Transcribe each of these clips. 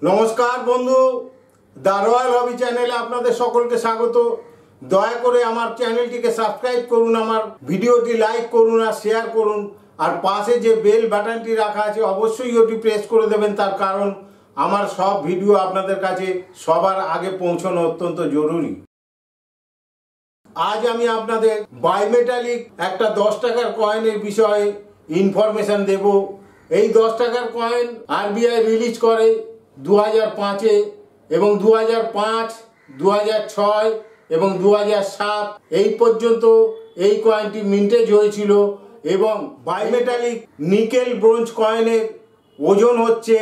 নমস্কার বন্ধু, the royal হবি চ্যানেলে আপনাদের সকলকে স্বাগত। দয়া করে আমার চ্যানেলটিকে সাবস্ক্রাইব করুন, আমার ভিডিওটি লাইক করুন আর শেয়ার করুন। আর পাশে যে বেল বাটনটি রাখা আছে অবশ্যই ওটি প্রেস করে দেবেন, তার কারণ আমার সব ভিডিও আপনাদের কাছে সবার আগে পৌঁছানো অত্যন্ত জরুরি। আজ আমি আপনাদের বাইমেটালিক একটা 10 টাকার কয়েনের বিষয়ে ইনফরমেশন দেব। এই 10 টাকার কয়েন আরবিআই রিলিজ করে 2005-এ এবং 2005, 2006 এবং 2007 এই পর্যন্ত এই কয়েনটি মিন্টেজ হয়েছিল। এবং বাইমেটালিক নিকেল ব্রোঞ্জ কয়েনের ওজন হচ্ছে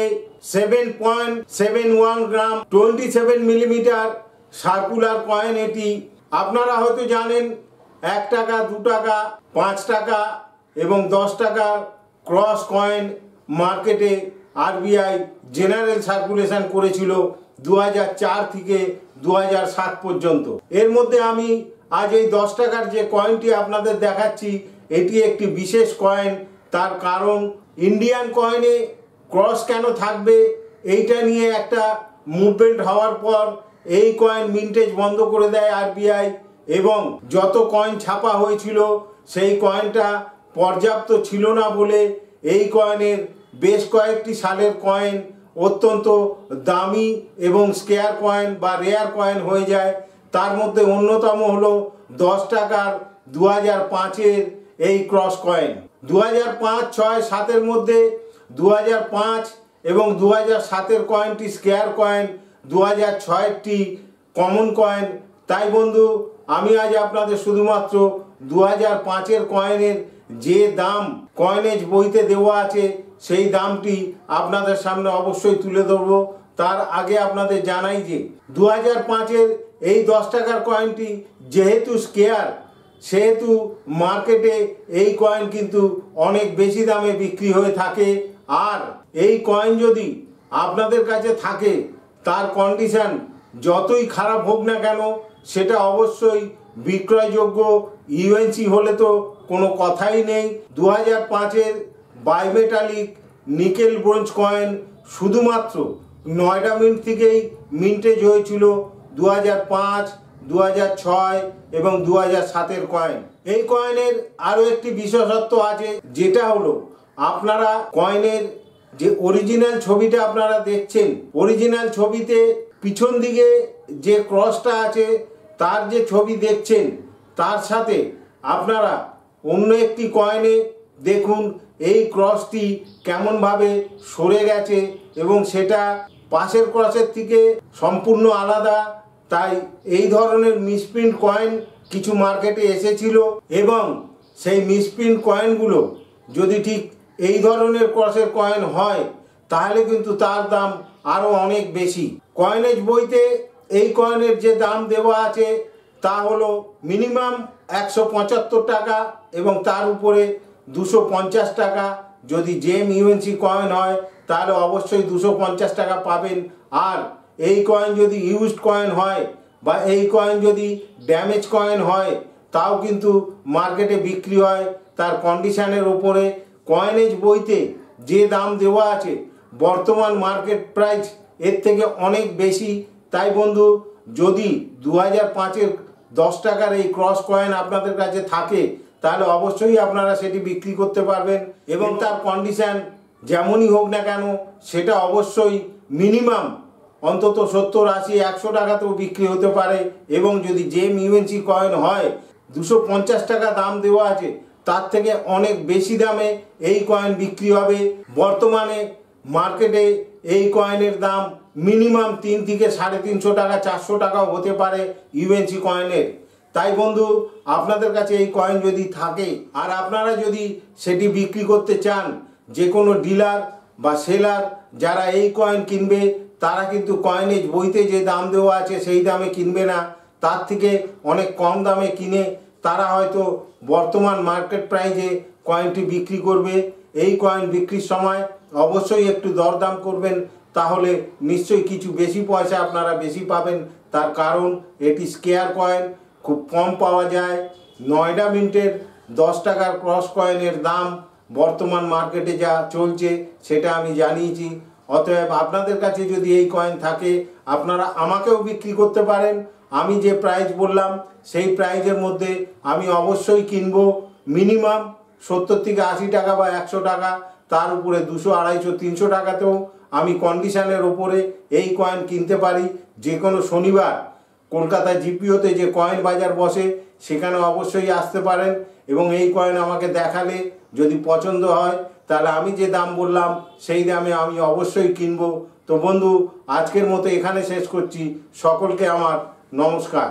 7.71 গ্রাম, 27 মিলিমিটার সার্কুলার কয়েন এটি। আপনারা হয়তো জানেন 1 টাকা, 2 টাকা, 5 টাকা এবং 10 টাকার ক্রস কয়েন মার্কেটে আরবিআই জেনারেল সার্কুলেশন করেছিল 2004 থেকে 2007 পর্যন্ত। এর মধ্যে আমি আজ এই 10 টাকার যে কয়েনটি আপনাদের দেখাচ্ছি এটি একটি বিশেষ কয়েন। তার কারণ ইন্ডিয়ান কয়েনে ক্রস কেন থাকবে এইটা নিয়ে একটা মুভমেন্ট হওয়ার পর এই কয়েন মিন্টেজ বন্ধ করে দেয় আরবিআই। এবং যত কয়েন ছাপা হয়েছিল সেই কয়েনটা পর্যাপ্ত ছিল না বলে এই কয়েনের বেশ কয়েকটি সালের কয়েন অত্যন্ত দামি এবং স্কেয়ার কয়েন বা রেয়ার কয়েন হয়ে যায়। তার মধ্যে অন্যতম হলো 10 টাকার 2005-এর এই ক্রস কয়েন। 2005, 6, 7-এর মধ্যে 2005 এবং 2007-এর কয়েনটি স্কেয়ার কয়েন, 2006-এরটি কমন কয়েন। তাই বন্ধু, আমি আজ আপনাদের শুধুমাত্র 2005-এর কয়েনের যে দাম কয়েনেজ বইতে দেওয়া আছে সেই দামটি আপনাদের সামনে অবশ্যই তুলে ধরবো। তার আগে আপনাদের জানাই যে 2005-এর এই 10 টাকার কয়েনটি যেহেতু স্কেয়ার, সেহেতু মার্কেটে এই কয়েন কিন্তু অনেক বেশি দামে বিক্রি হয়ে থাকে। আর এই কয়েন যদি আপনাদের কাছে থাকে তার কন্ডিশন যতই খারাপ হোক না কেন সেটা অবশ্যই বিক্রয়যোগ্য। ইউএনসি হলে তো কোনো কথাই নেই। 2005-এর বাইমেটালিক নিকেল ব্রোঞ্জ কয়েন শুধুমাত্র নয়ডা মিন্ট থেকেই মিন্টেজ হয়েছিল 2005, 2006 এবং 2007-এর কয়েন। এই কয়েনের আরও একটি বিশেষত্ব আছে, যেটা হলো আপনারা কয়েনের যে অরিজিনাল ছবিটা আপনারা দেখছেন, অরিজিনাল ছবিতে পিছন দিকে যে ক্রসটা আছে তার যে ছবি দেখছেন তার সাথে আপনারা অন্য একটি কয়েনে দেখুন এই ক্রসটি কেমনভাবে সরে গেছে এবং সেটা পাশের ক্রসের থেকে সম্পূর্ণ আলাদা। তাই এই ধরনের মিসপ্রিন্ট কয়েন কিছু মার্কেটে এসেছিল এবং সেই মিসপ্রিন্ট কয়েনগুলো যদি ঠিক এই ধরনের ক্রসের কয়েন হয় তাহলে কিন্তু তার দাম আরও অনেক বেশি। কয়েনেজ বইতে এই কয়েনের যে দাম দেওয়া আছে তা হলো মিনিমাম 175 টাকা এবং তার উপরে 250 টাকা। যদি জেম ইউএনসি কয়েন হয় তাহলে অবশ্যই 250 টাকা পাবেন। আর এই কয়েন যদি ইউজড কয়েন হয় বা এই কয়েন যদি ড্যামেজ কয়েন হয় তাও কিন্তু মার্কেটে বিক্রি হয় তার কন্ডিশনের ওপরে। কয়েনেজ বইতে যে দাম দেওয়া আছে বর্তমান মার্কেট প্রাইস এর থেকে অনেক বেশি। তাই বন্ধু, যদি 2005-এর 10 টাকার এই ক্রস কয়েন আপনাদের কাছে থাকে তাহলে অবশ্যই আপনারা সেটি বিক্রি করতে পারবেন এবং তার কন্ডিশন যেমনই হোক না কেন সেটা অবশ্যই মিনিমাম অন্তত 70, 80, 100 টাকাতেও বিক্রি হতে পারে। এবং যদি জেম ইউএনসি কয়েন হয় 250 টাকা দাম দেওয়া আছে, তার থেকে অনেক বেশি দামে এই কয়েন বিক্রি হবে। বর্তমানে মার্কেটে এই কয়েনের দাম মিনিমাম 3 থেকে 350 টাকা, 400 টাকাও হতে পারে ইউএনসি কয়েনের। তাই বন্ধু, আপনাদের কাছে এই কয়েন যদি থাকে আর আপনারা যদি সেটি বিক্রি করতে চান, যে কোনো ডিলার বা সেলার যারা এই কয়েন কিনবে তারা কিন্তু কয়েনেজ বইতে যে দাম দেওয়া আছে সেই দামে কিনবে না, তার থেকে অনেক কম দামে কিনে তারা হয়তো বর্তমান মার্কেট প্রাইসে কয়েনটি বিক্রি করবে। এই কয়েন বিক্রির সময় অবশ্যই একটু দরদাম করবেন, তাহলে নিশ্চয়ই কিছু বেশি পয়সা আপনারা বেশি পাবেন। তার কারণ এটি স্কেয়ার কয়েন, খুব কম পাওয়া যায়। নয়ডা মিন্টের 10 টাকার ক্রস কয়েনের দাম বর্তমান মার্কেটে যা চলছে সেটা আমি জানিয়েছি। অতএব আপনাদের কাছে যদি এই কয়েন থাকে আপনারা আমাকেও বিক্রি করতে পারেন। আমি যে প্রাইস বললাম সেই প্রাইজের মধ্যে আমি অবশ্যই কিনবো। মিনিমাম 70 থেকে 80 টাকা বা 100 টাকা, তার উপরে 200, 250, 300 টাকাতেও আমি কন্ডিশনের ওপরে এই কয়েন কিনতে পারি। যে কোনো শনিবার কলকাতা জিপিওতে যে কয়েন বাজার বসে সেখানে অবশ্যই আসতে পারেন এবং এই কয়েন আমাকে দেখালে যদি পছন্দ হয় তাহলে আমি যে দাম বললাম সেই দামে আমি অবশ্যই কিনবো। তো বন্ধু, আজকের মতো এখানে শেষ করছি। সকলকে আমার নমস্কার।